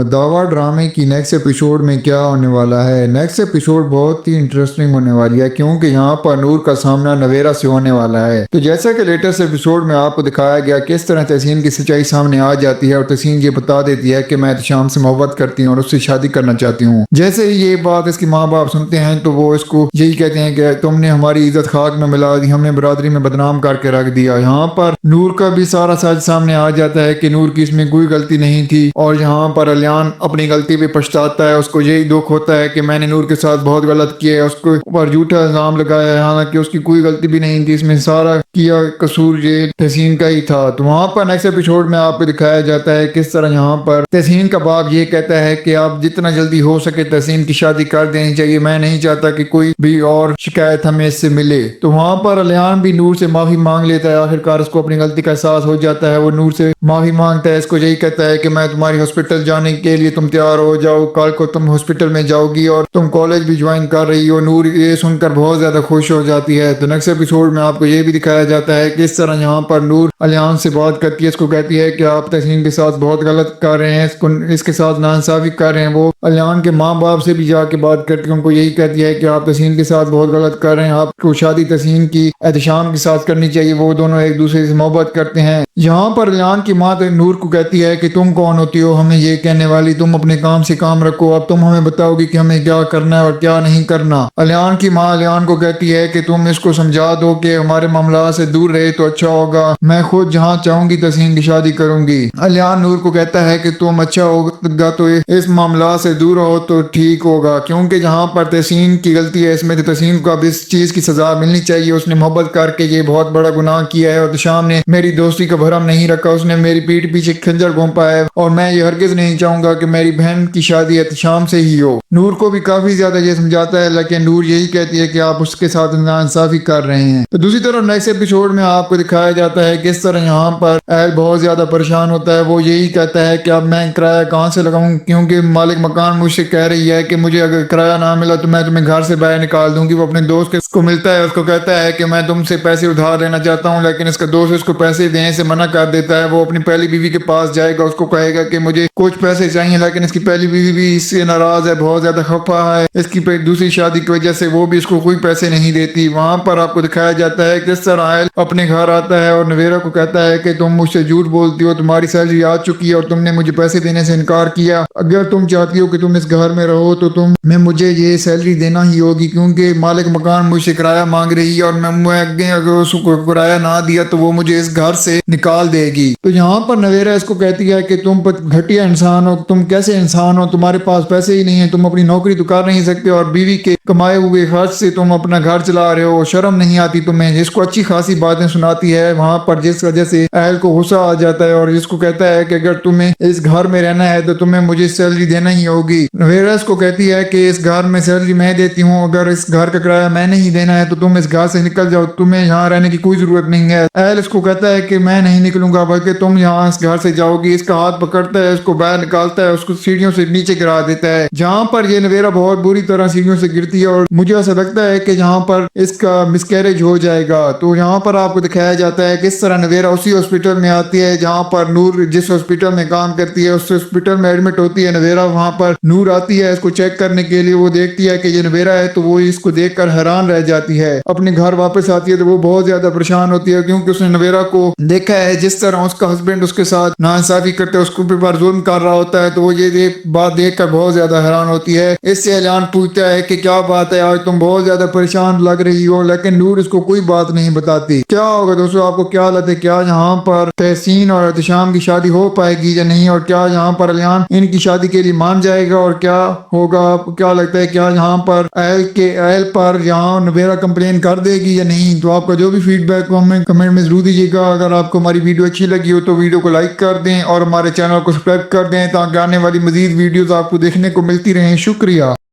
दावा ड्रामे की नेक्स्ट एपिसोड में क्या होने वाला है। नेक्स्ट एपिसोड बहुत ही इंटरेस्टिंग होने वाली है क्योंकि यहाँ पर नूर का सामना नवेरा से होने वाला है। तो जैसा कि लेटेस्ट एपिसोड में आपको दिखाया गया किस तरह तहसीन की सच्चाई सामने आ जाती है और तहसीन ये बता देती है कि मैं एहतशाम से मोहब्बत करती हूँ और उससे शादी करना चाहती हूँ। जैसे ही ये बात इसके माँ बाप सुनते हैं तो वो इसको यही कहते हैं कि तुमने हमारी इज्जत खाक में मिला दी, हमने बरादरी में बदनाम करके रख दिया। यहाँ पर नूर का भी सारा सच सामने आ जाता है कि नूर की इसमें कोई गलती नहीं थी और यहाँ पर अलियान अपनी गलती पे पछताता है। उसको यही दुख होता है कि मैंने नूर के साथ बहुत गलत किया है, उसको ऊपर झूठा इल्जाम लगाया है, हालांकि उसकी कोई गलती भी नहीं थी। इसमें सारा किया कसूर ये तहसीन का ही था। तो वहाँ पर नेक्स्ट एपिसोड में आपको दिखाया जाता है किस तरह यहाँ पर तहसीन का बाप ये कहता है कि आप जितना जल्दी हो सके तहसीन की शादी कर देनी चाहिए, मैं नहीं चाहता कि कोई भी और शिकायत हमें इससे मिले। तो वहाँ पर अलियान भी नूर से माफी मांग लेता है, आखिरकार उसको अपनी गलती का एहसास हो जाता है। वो नूर से माफी मांगता है, इसको यही कहता है कि मैं तुम्हारी हॉस्पिटल जाने के लिए तुम तैयार हो जाओ, कल को तुम हॉस्पिटल में जाओगी और तुम कॉलेज भी ज्वाइन कर रही हो। नूर ये सुनकर बहुत ज्यादा खुश हो जाती है। तो नेक्स्ट एपिसोड में आपको ये भी दिखाया जाता है कि इस तरह यहाँ पर नूर अलियान से बात करती है, इसको कहती है कि आप तहसीन के साथ बहुत गलत कर रहे हैं, इसके साथ नाइंसाफी कर रहे हैं। वो अलियान के माँ बाप से भी जाके बात करती है, उनको यही कहती है कि आप तहसीन के साथ बहुत गलत कर रहे हैं, आपको शादी तहसीन की एहतशाम के साथ करनी चाहिए, वो दोनों एक दूसरे से मोहब्बत करते हैं। यहाँ पर अलियान की माँ नूर को कहती है कि तुम कौन होती हो हमें ये कहने वाली, तुम अपने काम से काम रखो, अब तुम हमें बताओगी कि हमें क्या करना है और क्या नहीं करना। अलियान की माँ अलियान को कहती है कि तुम इसको समझा दो कि हमारे मामला से दूर रहे तो अच्छा होगा, मैं खुद जहाँ चाहूंगी तहसीन की शादी करूंगी। अलियान नूर को कहता है कि तुम अच्छा होगा तो इस मामला से दूर हो तो ठीक होगा, क्योंकि जहाँ पर तहसीन की गलती है इसमें तो तहसीन को अब इस चीज की सजा मिलनी चाहिए। उसने मोहब्बत करके ये बहुत बड़ा गुनाह किया है और तशाम ने मेरी दोस्ती का भरम नहीं रखा, उसने मेरी पीठ पीछे खंजर घोंपा है और मैं ये हरगिज नहीं चाहूंगा कि मेरी बहन की शादी एहतशाम से ही हो। नूर को भी काफी ज्यादा ये समझाता है, लेकिन नूर यही कहती है कि आप उसके साथ नाइंसाफी कर रहे हैं। तो दूसरी तरफ नेक्स्ट एपिसोड में आपको दिखाया जाता है कि इस तरह यहाँ पर एल बहुत ज्यादा परेशान होता है। वो यही कहता है कि अब मैं किराया कहाँ से लगाऊं, क्योंकि मालिक मकान मुझसे कह रही है कि मुझे अगर किराया ना मिला तो मैं तुम्हें घर से बाहर निकाल दूंगी। वो अपने दोस्त को मिलता है, उसको कहता है कि मैं तुमसे पैसे उधार लेना चाहता हूँ, लेकिन इसका दोस्त उसको पैसे देने से मना कर देता है। वो अपनी पहली बीवी के पास जाएगा, उसको कहेगा कि मुझे कुछ पैसे चाहिए, लेकिन इसकी पहली बीवी भी इससे नाराज है, बहुत ज्यादा खफा है इसकी दूसरी शादी की वजह से, वो भी इसको कोई पैसे नहीं देती। वहां पर आपको दिखाया जाता है किस तरह आयल अपने घर आता है और नवेरा को कहता है कि तुम मुझसे झूठ बोलती हो, तुम्हारी सैलरी आ चुकी है और तुमने मुझे पैसे देने से इनकार किया। अगर तुम चाहती हो कि तुम इस घर में रहो तो तुम्हें मुझे ये सैलरी देना ही होगी, क्योंकि मालिक मकान मुझसे किराया मांग रही है और मैं अगर उसको किराया ना दिया तो वो मुझे इस घर से निकाल देगी। तो यहाँ पर नवेरा इसको कहती है कि तुम घटिया इंसान हो, तुम कैसे इंसान हो, तुम्हारे पास पैसे ही नहीं है, तुम अपनी नौकरी तो कर नहीं सकते और बीवी के कमाए हुए खर्च से तुम अपना घर चला रहे हो, शर्म नहीं आती तुम्हें। जिसको अच्छी खासी बातें सुनाती है वहां पर, जिस वजह से अहल को गुस्सा आ जाता है और जिसको कहता है कि अगर तुम्हें इस घर में रहना है तो तुम्हें मुझे सैलरी देना ही होगी। नवेरा को कहती है कि इस घर में सैलरी मैं देती हूँ, अगर इस घर का किराया मैं नहीं देना है तो तुम इस घर से निकल जाओ, तुम्हें यहाँ रहने की कोई जरूरत नहीं है। अहल इसको कहता है कि मैं नहीं निकलूंगा, बल्कि तुम यहाँ इस घर से जाओगी। इसका हाथ पकड़ता है, उसको बाहर निकालता है, उसको सीढ़ियों से नीचे गिरा देता है, जहाँ पर ये नवेरा बहुत बुरी तरह सीढ़ियों से गिरती है और मुझे ऐसा लगता है कि यहाँ पर इसका मिसकैरेज हो जाएगा। तो यहाँ पर आपको दिखाया जाता है किस तरह नवेरा उसी हॉस्पिटल में आती है जहाँ पर नूर जिस हॉस्पिटल में काम करती है, उस हॉस्पिटल में एडमिट होती है नवेरा। वहाँ पर नूर आती है इसको चेक करने के लिए, वो देखती है कि ये नवेरा है तो वो इसको देखकर हैरान रह जाती है। अपने घर वापस आती है तो वो बहुत ज्यादा परेशान होती है, क्योंकि उसने नवेरा को देखा है जिस तरह उसका हस्बैंड उसके साथ नाइंसाफी करते हैं, उसके ऊपर जुल्म कर रहा होता है। तो वो ये बात देखकर बहुत ज्यादा हैरान होती है। इससे अलियान पूछता है कि क्या बात है, आज तुम बहुत ज्यादा परेशान लग रही हो, लेकिन नूर इसको कोई बात नहीं बताती। क्या होगा दोस्तों, आपको क्या लगता है, क्या यहाँ पर तहसीन और एहतशाम की शादी हो पाएगी या नहीं, और क्या यहाँ पर अलियान इनकी शादी के लिए मान जाएगा, और क्या होगा, आपको क्या लगता है, क्या यहाँ पर अहल पर यहाँ नवेरा कंप्लेन कर देगी या नहीं। तो आपका जो भी फीडबैक कमेंट में जरूर दीजिएगा। अगर आपको हमारी वीडियो अच्छी लगी हो तो वीडियो को लाइक कर दें और हमारे चैनल को सब्सक्राइब कर दें ताकि आने वाली मजीद वीडियोस आपको देखने को मिलती रहें। शुक्रिया।